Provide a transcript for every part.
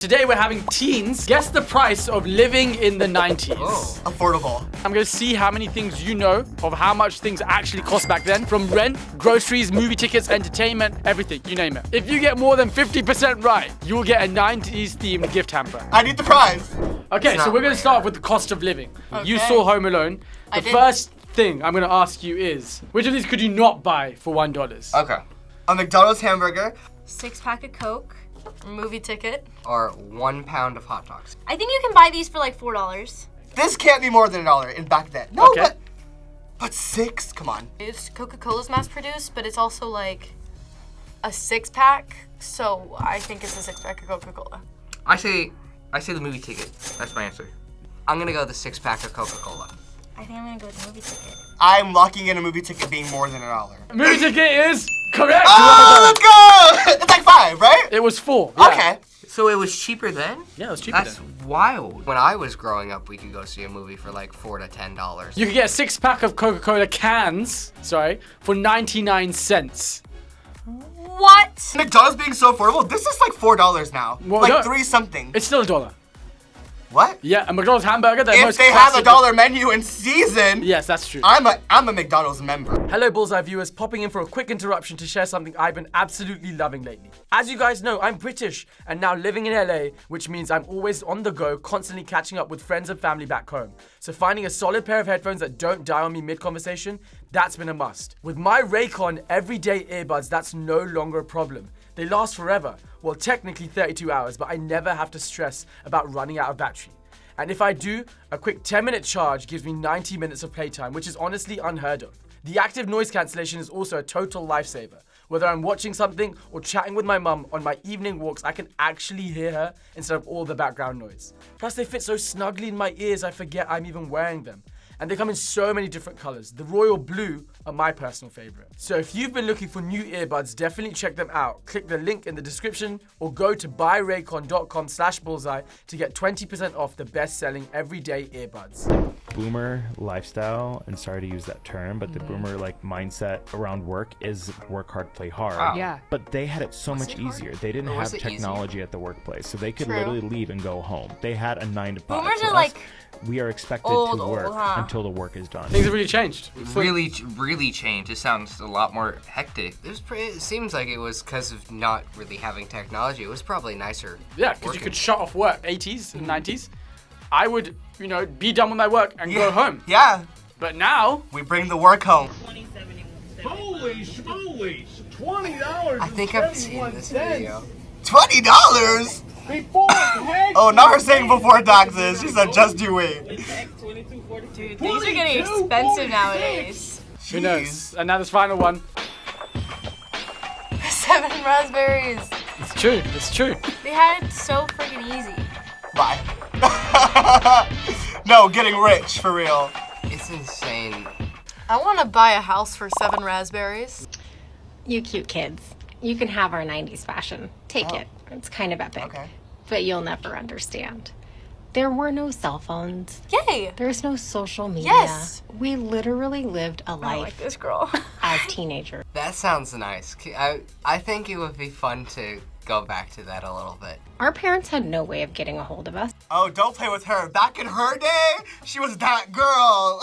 Today we're having teens guess the price of living in the 90s. Oh, affordable. I'm gonna see how many things you know of how much things actually cost back then. From rent, groceries, movie tickets, entertainment, everything, you name it. If you get more than 50% right, you will get a 90s themed gift hamper. I need the prize. Okay, so we're gonna start off with the cost of living. Okay. You saw Home Alone. The first thing I'm gonna ask you is, which of these could you not buy for $1? Okay. A McDonald's hamburger. 6-pack of Coke. Movie ticket. Or 1 pound of hot dogs. I think you can buy these for like $4. This can't be more than $1 in back then. No, okay. But 6? Come on. It's Coca-Cola's mass produced, but it's also like a 6-pack. So I think it's a 6-pack of Coca-Cola. I say the movie ticket. That's my answer. I'm gonna go the 6-pack of Coca-Cola. I think I'm gonna go with the movie ticket. I'm locking in a movie ticket being more than $1. Movie ticket is correct. Oh, let's go! It's like 5, right? It was 4. Yeah. Okay. So it was cheaper then? Yeah, it was cheaper That's then. wild. When I was growing up, we could go see a movie for like $4 to $10. You could get a 6-pack of Coca-Cola cans, for 99 cents. What? McDonald's being so affordable, this is like $4 now. Well, like no, 3 something. It's still $1. What? Yeah, a McDonald's hamburger. If they have a $1 menu in season. Yes, that's true. I'm a McDonald's member. Hello, Bullseye viewers. Popping in for a quick interruption to share something I've been absolutely loving lately. As you guys know, I'm British and now living in LA, which means I'm always on the go, constantly catching up with friends and family back home. So finding a solid pair of headphones that don't die on me mid-conversation, that's been a must. With my Raycon everyday earbuds, that's no longer a problem. They last forever. Well, technically 32 hours, but I never have to stress about running out of battery. And if I do, a quick 10-minute charge gives me 90 minutes of playtime, which is honestly unheard of. The active noise cancellation is also a total lifesaver. Whether I'm watching something or chatting with my mum on my evening walks, I can actually hear her instead of all the background noise. Plus, they fit so snugly in my ears, I forget I'm even wearing them. And they come in so many different colors. The royal blue are my personal favorite. So if you've been looking for new earbuds, definitely check them out. Click the link in the description or go to buyraycon.com/bullseye to get 20% off the best-selling everyday earbuds. Boomer lifestyle, and sorry to use that term, but the boomer mindset around work is work hard, play hard. Wow. Yeah. But they had it so much easier. They didn't have technology at the workplace, so they could literally leave and go home. They had a 9 to 5. Boomers For are us, like we are expected old, to work huh? until the work is done. Things have really changed. Really changed. It sounds a lot more hectic. It seems like it was because of not really having technology. It was probably nicer. Yeah, because you could shut off work 80s and 90s. I would, be done with my work and go home. Yeah. But now, we bring the work home. Holy schmoly! $20. I think I've seen this video. $20? Before taxes. Oh, now we're saying before taxes. She said just you wait. Dude, things are getting expensive nowadays. who knows? And now this final one. 7 raspberries. It's true. It's true. They had it so freaking easy. Bye. No, getting rich, for real. It's insane. I want to buy a house for 7 raspberries. You cute kids. You can have our 90s fashion. Take it. It's kind of epic. Okay. But you'll never understand. There were no cell phones. Yay! There's no social media. Yes! We literally lived a I life like this girl. as teenagers. That sounds nice. I think it would be fun to go back to that a little bit. Our parents had no way of getting a hold of us. Oh, don't play with her. Back in her day, she was that girl.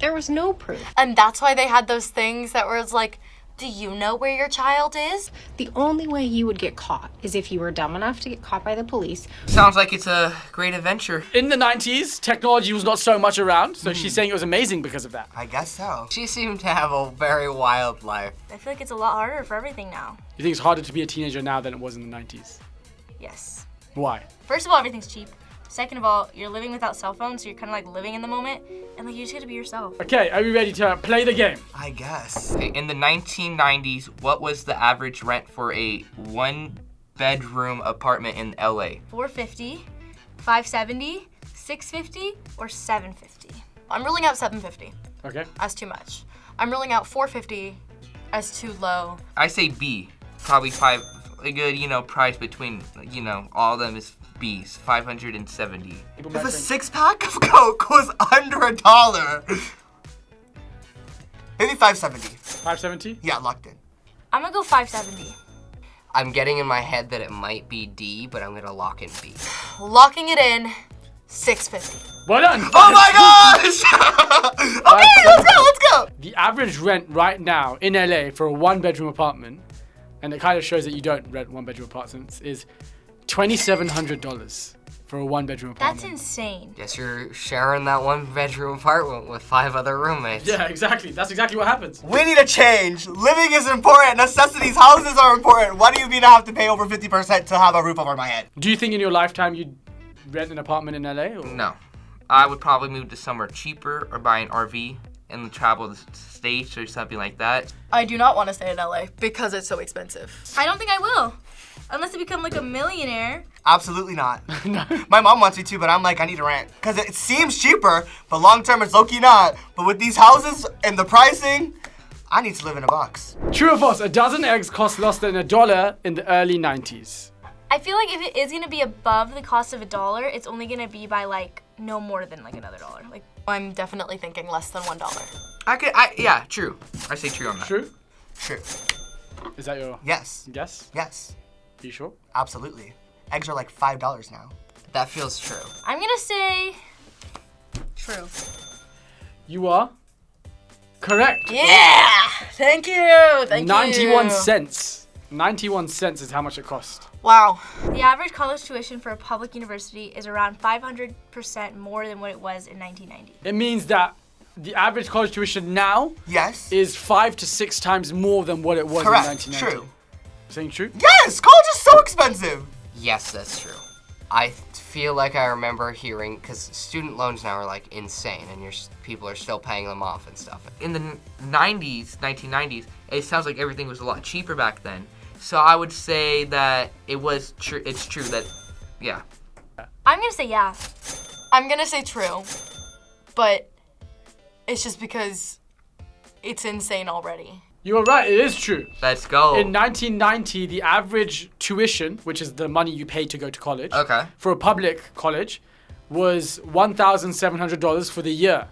There was no proof. And that's why they had those things that were like, do you know where your child is? The only way you would get caught is if you were dumb enough to get caught by the police. Sounds like it's a great adventure. In the 90s, technology was not so much around, so she's saying it was amazing because of that. I guess so. She seemed to have a very wild life. I feel like it's a lot harder for everything now. You think it's harder to be a teenager now than it was in the 90s? Yes. Why? First of all, everything's cheap. Second of all, you're living without cell phones, so you're kind of like living in the moment, and like you just get to be yourself. Okay, are we ready to play the game? I guess. Okay, in the 1990s, what was the average rent for a 1-bedroom apartment in LA? $450, $570, $650, or $750. I'm ruling out $750 Okay. as too much. I'm ruling out $450 as too low. I say B. Probably a good, price between, all of them is B's. 570. If a 6-pack of Coke was under $1, maybe $570. 570? Yeah, locked in. I'm gonna go $570. I'm getting in my head that it might be D, but I'm gonna lock in B. Locking it in, $650. Well done. Oh my gosh! Okay, let's go. The average rent right now in LA for a 1-bedroom apartment, and it kind of shows that you don't rent 1-bedroom apartments, is $2,700 for a 1-bedroom apartment. That's insane. Guess you're sharing that 1-bedroom apartment with 5 other roommates. Yeah, exactly. That's exactly what happens. We need a change. Living is important. Necessities, houses are important. Why do you mean I have to pay over 50% to have a roof over my head? Do you think in your lifetime you'd rent an apartment in LA? Or? No. I would probably move to somewhere cheaper or buy an RV and travel the States or something like that. I do not want to stay in LA because it's so expensive. I don't think I will. Unless I become like a millionaire. Absolutely not. My mom wants me to, but I'm like, I need to rent. Because it seems cheaper, but long term it's low-key not. But with these houses and the pricing, I need to live in a box. True or false? A dozen eggs cost less than $1 in the early 90s. I feel like if it is gonna be above the cost of $1, it's only gonna be by like no more than like another dollar. Like I'm definitely thinking less than $1. Yeah, true. I say true on that. True? True. Is that your Yes. guess? Yes. Are you sure? Absolutely. Eggs are like $5 now. That feels true. I'm gonna say true. You are correct. Yeah! Thank you! Thank 91 you! cents. 91 cents is how much it cost. Wow. The average college tuition for a public university is around 500% more than what it was in 1990. It means that the average college tuition now Yes. is 5 to 6 times more than what it was Correct. in 1990. True. Saying true? Yes! College is so expensive. Yes, that's true. I feel like I remember hearing, because student loans now are like insane, and people are still paying them off and stuff. In the 1990s, it sounds like everything was a lot cheaper back then. So I would say that it's true that, yeah. I'm gonna say yeah. I'm gonna say true, but it's just because it's insane already. You are right, it is true. Let's go. In 1990, the average tuition, which is the money you pay to go to college, Okay. for a public college, was $1,700 for the year.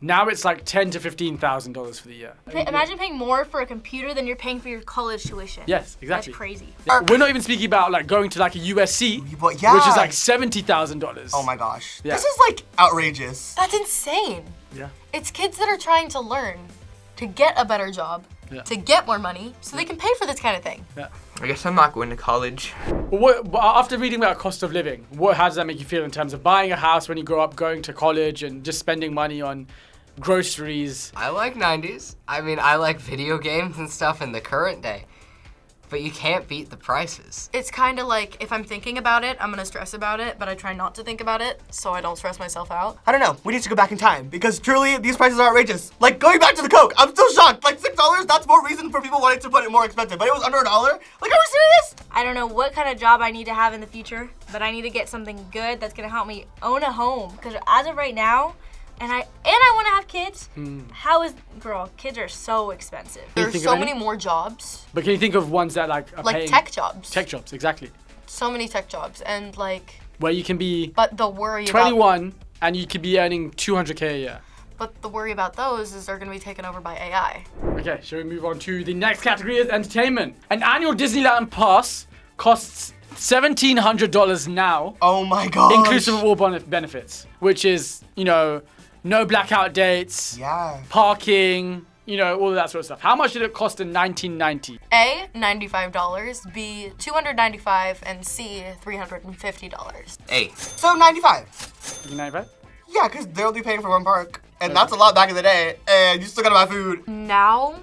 Now it's like $10,000 to $15,000 for the year. Imagine paying more for a computer than you're paying for your college tuition. Yes, exactly. That's crazy. We're not even speaking about like going to like a USC, But yeah. which is like $70,000. Oh my gosh. Yeah. This is like outrageous. That's insane. Yeah. It's kids that are trying to learn to get a better job, Yeah. to get more money, so they can pay for this kind of thing. I guess I'm not going to college. After reading about cost of living, how does that make you feel in terms of buying a house when you grow up, going to college, and just spending money on groceries? I like 90s. I mean, I like video games and stuff in the current day. But you can't beat the prices. It's kind of like, if I'm thinking about it, I'm gonna stress about it, but I try not to think about it, so I don't stress myself out. I don't know. We need to go back in time because truly these prices are outrageous. Like going back to the Coke, I'm still shocked. Like $6, that's more reason for people wanting to put it more expensive. But it was under $1. Like, are we serious? I don't know what kind of job I need to have in the future, but I need to get something good that's gonna help me own a home. Because as of right now, and I want to have kids. Kids are so expensive. Can you There's think so of any? many more jobs, But can you think of ones that like are like paying tech jobs. Tech jobs, exactly. So many tech jobs, and like, Where you can be but the worry about 21 and you could be earning $200K a year. but the worry about those is they're gonna be taken over by AI. Okay, shall we move on to the next category is entertainment. An annual Disneyland pass costs $1,700 now, Oh my gosh. inclusive of all benefits, which is, no blackout dates, Yeah. parking, all of that sort of stuff. How much did it cost in 1990? A, $95, B, $295, and C, $350. A. So 95. 95? Yeah, because they're only paying for one park. And that's a lot back in the day. And you still gotta buy food. Now,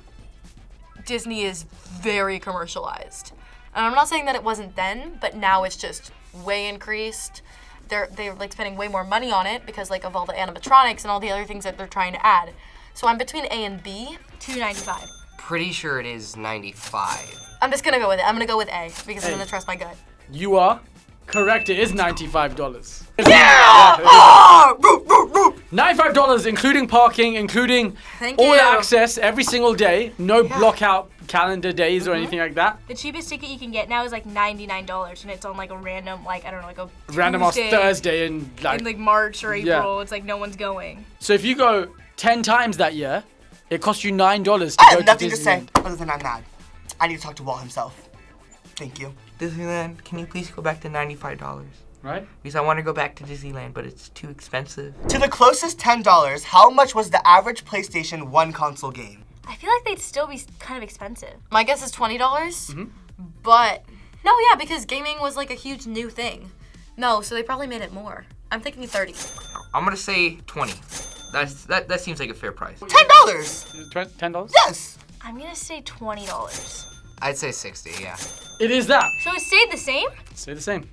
Disney is very commercialized. And I'm not saying that it wasn't then, but now it's just way increased. They're like spending way more money on it because like of all the animatronics and all the other things that they're trying to add. So I'm between A and B. $295. Pretty sure it is 95. I'm just gonna go with it. I'm gonna go with A because I'm gonna trust my gut. You are correct. It is $95. $95, including parking, including Thank all you. access every single day. No block out calendar days or anything like that. The cheapest ticket you can get now is like $99, and it's on like a random, like I don't know, like a Random ass Tuesday Thursday in like. in like March or April. Yeah. It's like no one's going. So if you go 10 times that year, it costs you $9 to I go have nothing to to say Disneyland. other than I'm mad. I need to talk to Walt himself. Thank you. Disneyland, can you please go back to $95? Right? Because I want to go back to Disneyland, but it's too expensive. To the closest $10, how much was the average PlayStation 1 console game? I feel like they'd still be kind of expensive. My guess is $20. But no, yeah, because gaming was like a huge new thing. No, so they probably made it more. I'm thinking 30. I'm gonna say 20. That seems like a fair price. $10. $10? Yes. I'm gonna say $20. I'd say 60, yeah. It is that. So it stayed the same? Stay the same.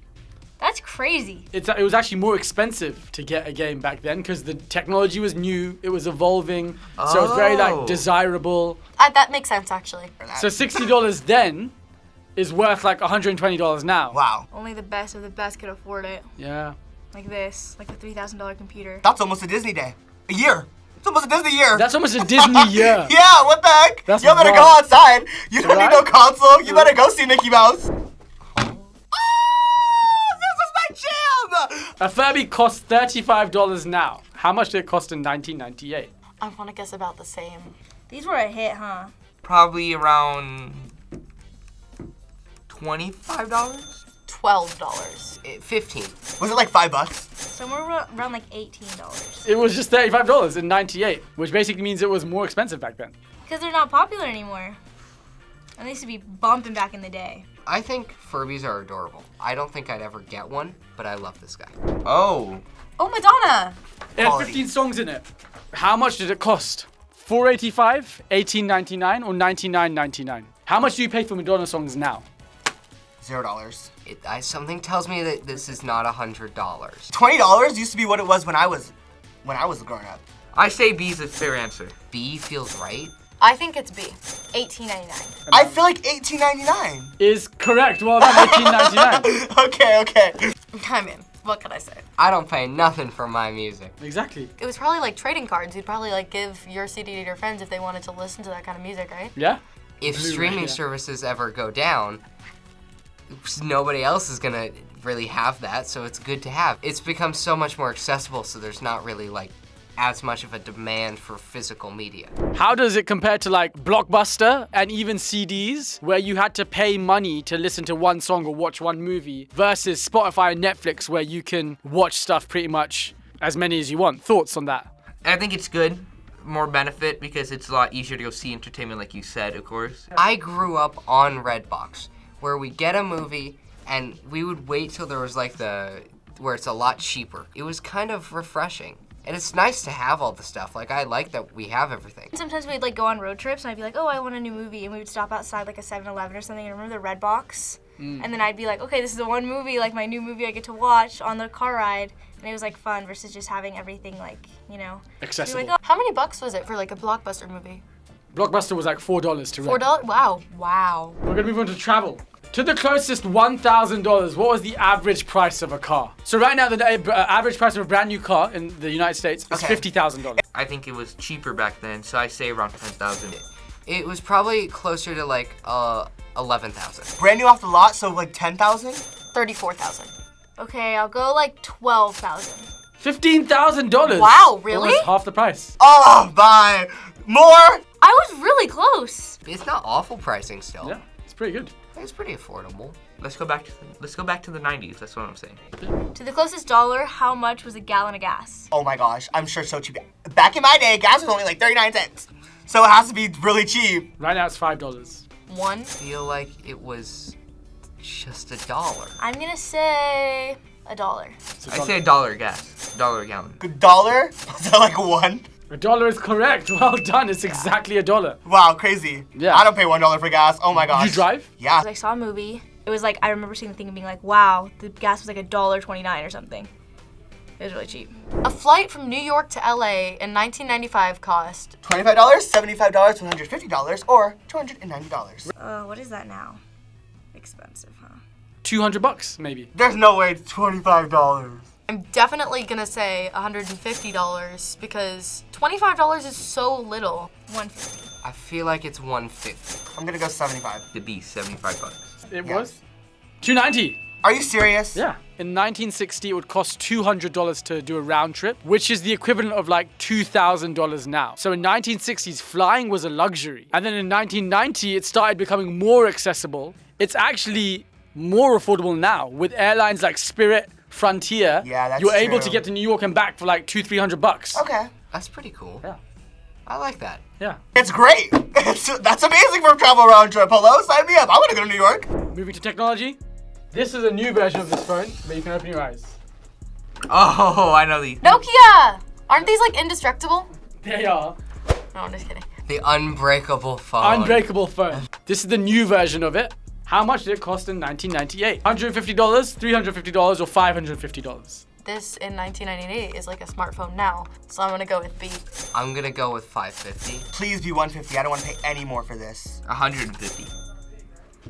That's crazy. It was actually more expensive to get a game back then because the technology was new, it was evolving, so it was very like desirable. That makes sense, actually. So $60 then is worth like $120 now. Wow. Only the best of the best could afford it. Yeah. Like this, like the $3,000 computer. That's almost a Disney day. A year. It's almost a Disney year. That's almost a Disney year. Yeah, what the heck? That's You better go wild. outside. You don't Right? need no console. You better go see Mickey Mouse. A Furby costs $35 now. How much did it cost in 1998? I want to guess about the same. These were a hit, huh? Probably around $25? $12. 15. Was it like $5? Somewhere around like $18. It was just $35 in 98, which basically means it was more expensive back then. Because they're not popular anymore. And they used to be bumping back in the day. I think Furbies are adorable. I don't think I'd ever get one, but I love this guy. Oh. Oh, Madonna. It had Quality. 15 songs in it. How much did it cost? $4.85, $18.99, or $99.99? How much do you pay for Madonna songs now? $0. Something tells me that this is not $100. $20 used to be what it was when I was growing up. I say B is a fair answer. B feels right. I think it's B. $18.99. I feel like $18.99. Is correct. Well done, $18.99. Okay. I mean, what can I say? I don't pay nothing for my music. Exactly. It was probably like trading cards. You'd probably like give your CD to your friends if they wanted to listen to that kind of music, right? Yeah? If Blu-ray, streaming yeah. services ever go down, nobody else is gonna really have that, so it's good to have. It's become so much more accessible, so there's not really like as much of a demand for physical media. How does it compare to like Blockbuster and even CDs where you had to pay money to listen to one song or watch one movie versus Spotify and Netflix where you can watch stuff pretty much as many as you want? Thoughts on that? I think it's good. More benefit because it's a lot easier to go see entertainment, like you said, of course. I grew up on Redbox, where we get a movie and we would wait till there was like where it's a lot cheaper. It was kind of refreshing. And it's nice to have all the stuff. Like, I like that we have everything. Sometimes we'd like go on road trips and I'd be like, oh, I want a new movie. And we would stop outside like a 7-Eleven or something. And remember the Redbox? And then I'd be like, okay, this is the one movie, like my new movie I get to watch on the car ride. And it was like fun versus just having everything like, you know. Accessible. You're like, How many bucks was it for like a Blockbuster movie? Blockbuster was like $4 to rent. $4? Wow. Wow. We're gonna move on to travel. To the closest $1,000, what was the average price of a car? So right now, the average price of a brand new car in the United States is Okay. $50,000. I think it was cheaper back then, so I say around 10,000. It was probably closer to like 11,000. Brand new off the lot, so like 10,000? $34,000. okay, I'll go like 12,000. $15,000. Wow, really? Almost half the price. Oh, bye. More? I was really close. It's not awful pricing still. Yeah, it's pretty good. It's pretty affordable. Let's go back to the 90s. That's what I'm saying. To the closest dollar, how much was a gallon of gas? Oh my gosh, I'm sure so cheap. Back in my day, gas was only like 39 cents. So it has to be really cheap. Right now, it's $5. One. I feel like it was just $1. I'm gonna say $1. I say $1 a gas, $1 a gallon. Good dollar? Was that like one? $1 is correct. Well done. It's exactly $1. Wow, crazy. Yeah. I don't pay $1 for gas. Oh my gosh. You drive? Yeah. I saw a movie. It was like, I remember seeing the thing and being like, wow, the gas was like $1.29 or something. It was really cheap. A flight from New York to LA in 1995 cost $25, $75, $150, or $290. What is that now? Expensive, huh? $200 maybe. There's no way it's $25. I'm definitely gonna say $150 because $25 is so little. $150. I feel like it's $150. I'm gonna go 75. The B, $75. It Yeah. was $290. Are you serious? Yeah. In 1960, it would cost $200 to do a round trip, which is the equivalent of like $2,000 now. So in 1960s, flying was a luxury. And then in 1990, it started becoming more accessible. it's actually more affordable now with airlines like Spirit, Frontier. Yeah, that's You're able to true. get to New York and back for like $200-300. Okay. That's pretty cool. Yeah. I like that. Yeah. It's great. That's amazing for a travel round trip. Hello, sign me up. I want to go to New York. Moving to technology. This is a new version of this phone, but you can open your eyes. Oh, I know these. Nokia! Aren't these like indestructible? They are. No, I'm just kidding. The unbreakable phone. Unbreakable phone. This is the new version of it. How much did it cost in 1998? $150, $350, or $550? This in 1998 is like a smartphone now, so I'm gonna go with B. I'm gonna go with 550. Please be 150. I don't want to pay any more for this. 150.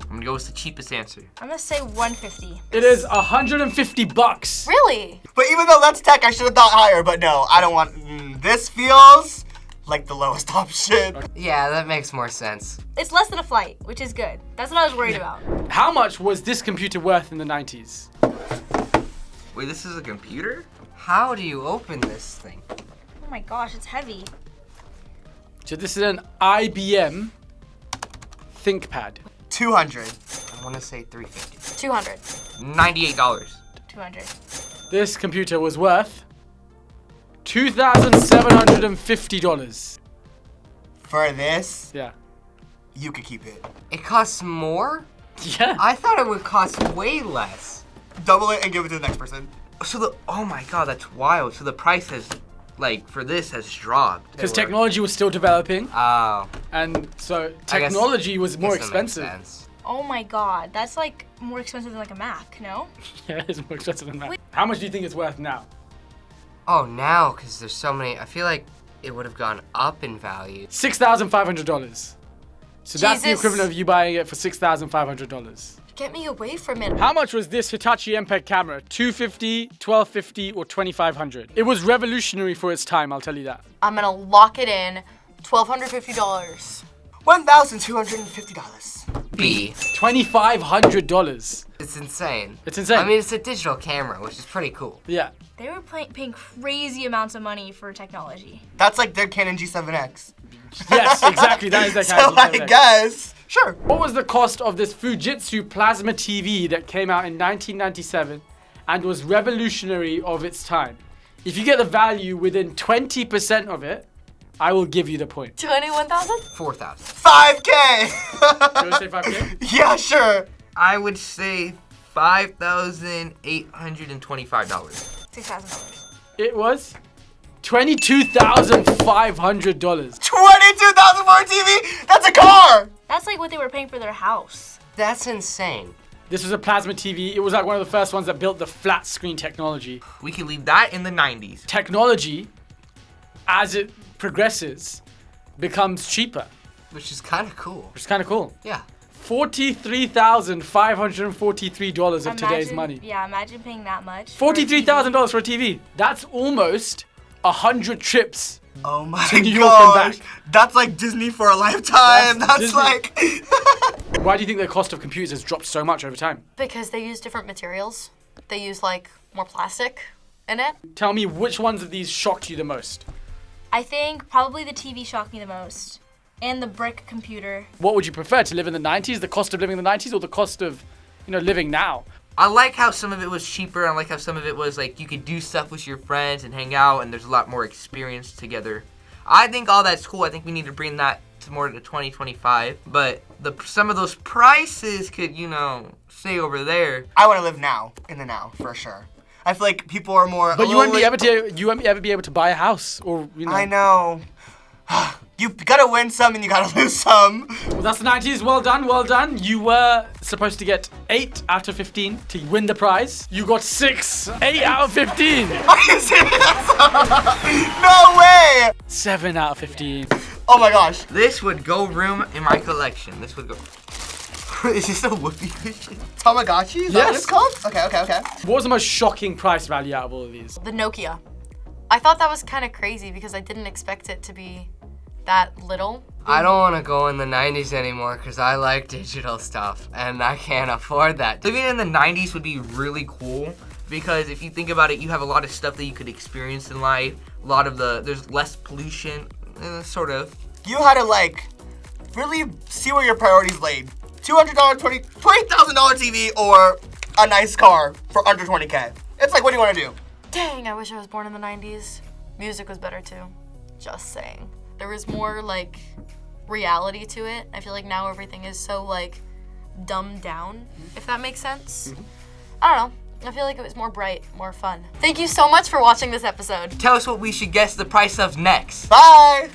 I'm gonna go with the cheapest answer. I'm gonna say 150. It is $150. Really? But even though that's tech, I should have thought higher. But no, I don't want. This feels like the lowest option. Yeah, that makes more sense. It's less than a flight, which is good. That's what I was worried about. How much was this computer worth in the 90s? Wait, this is a computer? How do you open this thing? Oh my gosh, it's heavy. So this is an IBM ThinkPad. 200. I want to say 350. 200. $98. 200. This computer was worth $2,750. For this, Yeah. you could keep it. It costs more? Yeah. I thought it would cost way less. Double it and give it to the next person. So oh my god, that's wild. So the price has, like, for this has dropped. Because technology was still developing, Oh. and so I guess- technology was more guess that makes expensive. sense. Oh my god, that's like more expensive than like a Mac, no? Yeah, it's more expensive than that. How much do you think it's worth now? Oh, now, because there's so many. I feel like it would have gone up in value. $6,500. So that's the Jesus. equivalent of you buying it for $6,500. Get me away from it. How much was this Hitachi MPEG camera? $250, $1,250, or $2,500? It was revolutionary for its time, I'll tell you that. I'm gonna lock it in. $1,250. $1,250. B. $2,500. It's insane. It's insane. I mean, it's a digital camera, which is pretty cool. Yeah. They were paying crazy amounts of money for technology. That's like their Canon G7X. Yes, exactly. That is their So kind I of guess, sure. What was the cost of this Fujitsu plasma TV that came out in 1997 and was revolutionary of its time? If you get the value within 20% of it, I will give you the point. 21,000? 4,000. 5K. You want to say 5K? Yeah, sure. I would say $5,825. $6,000. It was $22,500. $22,000 for a TV? That's a car. That's like what they were paying for their house. That's insane. This was a plasma TV. It was like one of the first ones that built the flat screen technology. We can leave that in the 90s. Technology, as it progresses, becomes cheaper, Which is kind of cool. which is kind of cool. Yeah. $43,543 of today's money. Yeah, imagine paying that much. for a TV. $43,000 for a TV. That's almost 100 trips. Oh my To New York and gosh. back. That's like Disney for a lifetime. That's That's Disney. like. Why do you think the cost of computers has dropped so much over time? Because they use different materials. They use like more plastic in it. Tell me which ones of these shocked you the most? I think probably the TV shocked me the most. And the brick computer. What would you prefer, to live in the 90s, the cost of living in the 90s, or the cost of, living now? I like how some of it was cheaper. I like how some of it was like you could do stuff with your friends and hang out, and there's a lot more experience together. I think all that's cool. I think we need to bring that to more to 2025. But some of those prices could, stay over there. I want to live now, in the now, for sure. I feel like people are more. But you won't ever be able to buy a house, or I know. You gotta win some and you gotta lose some. Well, that's the 90s. Well done, well done. You were supposed to get 8 out of 15 to win the prize. You got 6. 8 out of 15. Are you serious? No way! 7 out of 15. Oh my gosh. This would go room in my collection. This would go. Is this a whoopee cushion? Tamagotchi? Is that what it's called? Okay. What was the most shocking price value out of all of these? The Nokia. I thought that was kind of crazy because I didn't expect it to be that little. I don't want to go in the 90s anymore because I like digital stuff and I can't afford that. Living in the 90s would be really cool because if you think about it, you have a lot of stuff that you could experience in life. There's less pollution, sort of. You had to really see where your priorities laid $200 $20,000 TV or a nice car for under 20K. It's like, what do you want to do? Dang, I wish I was born in the 90s. Music was better too. Just saying. There was more like reality to it. I feel like now everything is so like dumbed down, if that makes sense. I don't know. I feel like it was more bright, more fun. Thank you so much for watching this episode. Tell us what we should guess the price of next. Bye!